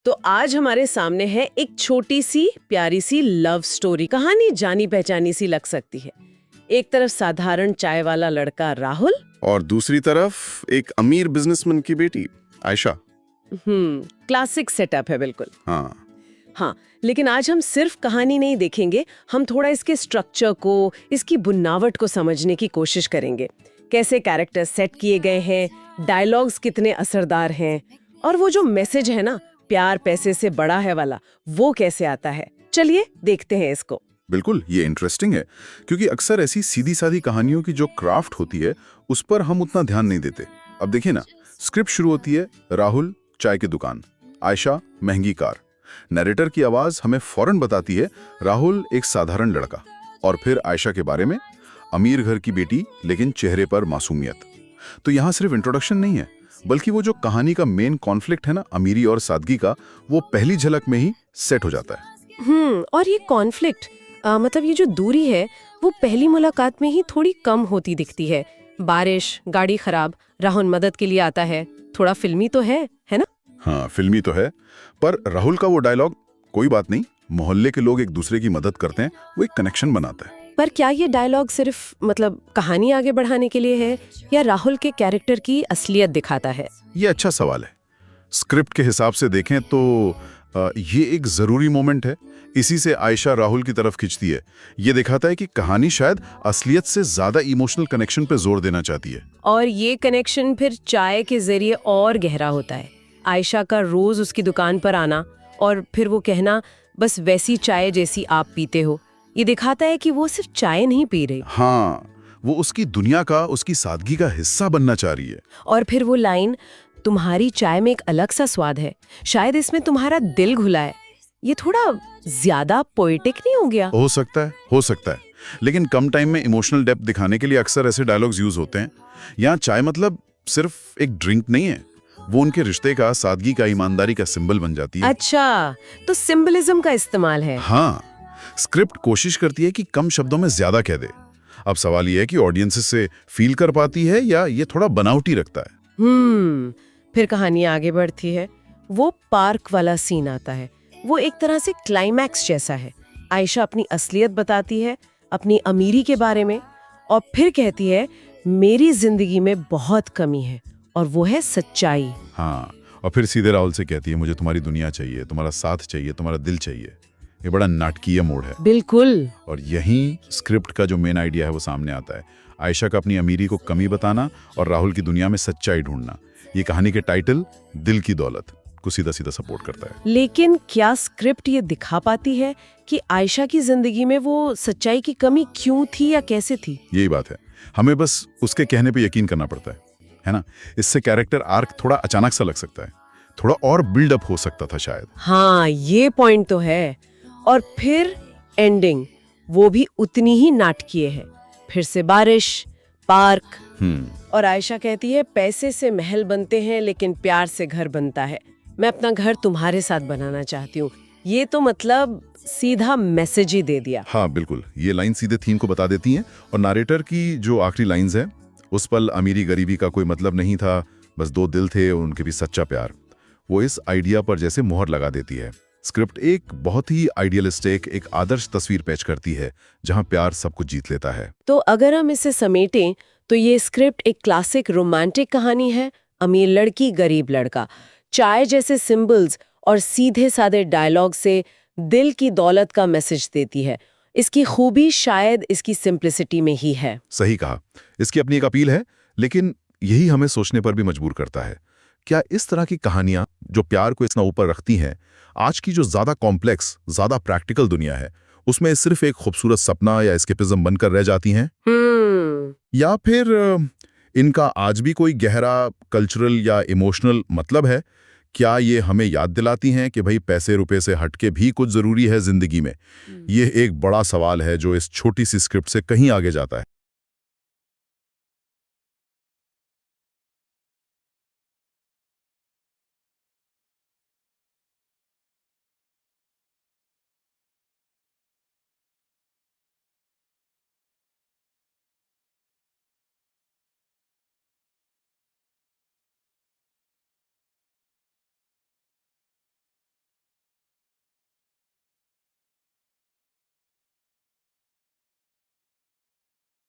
तो आज हमारे सामने है एक छोटी सी प्यारी सी लव स्टोरी। कहानी जानी पहचानी सी लग सकती है। एक तरफ साधारण चाय वाला लड़का राहुल और दूसरी तरफ एक अमीर बिजनेसमैन की बेटी आयशा। क्लासिक सेटअप है बिल्कुल। हाँ, लेकिन आज हम सिर्फ कहानी नहीं देखेंगे, हम थोड़ा इसके स्ट्रक्चर को, इसकी बुनावट को समझने की कोशिश करेंगे। कैसे कैरेक्टर सेट किए गए हैं, डायलॉग्स कितने असरदार हैं, और वो जो मैसेज है ना, प्यार पैसे से बड़ा है वाला, वो कैसे आता है। चलिए देखते हैं इसको। बिल्कुल, ये इंटरेस्टिंग है क्योंकि अक्सर ऐसी सीधी सादी कहानियों की जो क्राफ्ट होती है उस पर हम उतना ध्यान नहीं देते। अब देखिए ना, स्क्रिप्ट शुरू होती है राहुल चाय की दुकान, आयशा महंगी कार। नरेटर की आवाज हमें फौरन बताती है राहुल एक साधारण लड़का, और फिर आयशा के बारे में, अमीर घर की बेटी लेकिन चेहरे पर मासूमियत। तो यहाँ सिर्फ इंट्रोडक्शन नहीं है, बल्कि वो जो कहानी का मेन कॉन्फ्लिक्ट है ना, अमीरी और सादगी का, वो पहली झलक में ही सेट हो जाता है। और ये कॉन्फ्लिक्ट मतलब ये जो दूरी है वो पहली मुलाकात में ही थोड़ी कम होती दिखती है। बारिश, गाड़ी खराब, राहुल मदद के लिए आता है। थोड़ा फिल्मी तो है ना? हाँ, फिल्मी तो है, पर राहुल का वो डायलॉग, कोई बात नहीं, मोहल्ले के लोग एक दूसरे की मदद करते हैं, वो एक कनेक्शन बनाता है। पर क्या ये डायलॉग सिर्फ मतलब कहानी आगे बढ़ाने के लिए है, या राहुल के कैरेक्टर की असलियत दिखाता है? ये अच्छा सवाल है। स्क्रिप्ट के हिसाब से देखें तो ये एक जरूरी मोमेंट है। इसी से आयशा राहुल की तरफ खिंचती है। ये दिखाता है कि कहानी शायद असलियत से ज्यादा इमोशनल कनेक्शन पे जोर देना चाहती है। और ये कनेक्शन फिर चाय के जरिए और गहरा होता है। आयशा का रोज उसकी दुकान पर आना और फिर वो कहना, बस वैसी चाय जैसी आप पीते हो, ये दिखाता है कि वो सिर्फ चाय नहीं पी रही। हाँ, वो उसकी दुनिया का, उसकी सादगी का हिस्सा बनना चाह रही है। और फिर वो लाइन, तुम्हारी चाय में एक अलग सा स्वाद है, शायद इसमें तुम्हारा दिल घुला है, ये थोड़ा ज्यादा पोएटिक नहीं हो गया? हो सकता है, लेकिन कम टाइम में इमोशनल डेप्थ दिखाने के लिए अक्सर ऐसे डायलॉग्स यूज होते हैं। यहाँ चाय मतलब सिर्फ एक ड्रिंक नहीं है, वो उनके रिश्ते का, सादगी का, ईमानदारी का सिंबल बन जाती है। अच्छा, तो सिंबलिज्म का इस्तेमाल है। हाँ, स्क्रिप्ट कोशिश करती है कि कम शब्दों में ज्यादा कह दे। अब सवाल ये है कि ऑडियंसेस से फील कर पाती है या ये थोड़ा बनावटी रखता है। फिर कहानी आगे बढ़ती है। वो पार्क वाला सीन आता है, वो एक तरह से क्लाइमैक्स जैसा है। आयशा अपनी असलियत बताती है, अपनी अमीरी के बारे में, और फिर कहती है, मेरी जिंदगी में बहुत कमी है, और वो है सच्चाई। हाँ, और फिर सीधे राहुल से कहती है, मुझे तुम्हारी दुनिया चाहिए, तुम्हारा साथ चाहिए, तुम्हारा दिल चाहिए। ये बड़ा नाटकीय मोड़ है। बिल्कुल। और यहीं स्क्रिप्ट का जो मेन आइडिया है वो सामने आता है। आयशा का अपनी अमीरी को कमी बताना और राहुल की दुनिया में सच्चाई ढूंढना। ये कहानी के टाइटल दिल की दौलत को सीधा सीधा सपोर्ट करता है। लेकिन क्या स्क्रिप्ट ये दिखा पाती है कि आयशा की जिंदगी में वो सच्चाई की कमी क्यों थी या कैसे थी? यही बात है, हमें बस उसके कहने पे यकीन करना पड़ता है ना? इससे कैरेक्टर आर्क थोड़ा अचानक सा लग सकता है, थोड़ा और बिल्डअप हो सकता था शायद। हाँ, ये पॉइंट तो है। और फिर एंडिंग, वो भी उतनी ही नाटकीय है। फिर से बारिश, पार्क, और आयशा कहती है, पैसे से महल बनते हैं लेकिन प्यार से घर बनता है, मैं अपना घर तुम्हारे साथ बनाना चाहती हूँ। ये तो मतलब सीधा मैसेज ही दे दिया। हाँ बिल्कुल, ये लाइन सीधे थीम को बता देती हैं। और नरेटर की जो आखिरी लाइंस है, उस पल अमीरी गरीबी का कोई मतलब नहीं था, बस दो दिल थे और उनके भी सच्चा प्यार, वो इस आइडिया पर जैसे मोहर लगा देती है। स्क्रिप्ट एक बहुत ही आइडियलिस्टिक, एक आदर्श तस्वीर पेश करती है जहां प्यार सब कुछ जीत लेता है। तो अगर हम इसे समेटें तो ये स्क्रिप्ट एक क्लासिक रोमांटिक कहानी है। अमीर लड़की, गरीब लड़का, चाय जैसे सिंबल्स और सीधे साधे डायलॉग से दिल की दौलत का मैसेज देती है। इसकी खूबी शायद इसकी सिंप्लिसिटी में ही है। सही कहा, इसकी अपनी एक अपील है, लेकिन यही हमें सोचने पर भी मजबूर करता है। क्या इस तरह की कहानियां जो प्यार को इतना ऊपर रखती हैं, आज की जो ज्यादा कॉम्प्लेक्स, ज्यादा प्रैक्टिकल दुनिया है, उसमें सिर्फ एक खूबसूरत सपना या एस्केपिज्म बनकर रह जाती हैं? या फिर इनका आज भी कोई गहरा कल्चरल या इमोशनल मतलब है? क्या ये हमें याद दिलाती हैं कि भाई पैसे रुपए से हटके भी कुछ जरूरी है जिंदगी में? ये एक बड़ा सवाल है जो इस छोटी सी स्क्रिप्ट से कहीं आगे जाता है।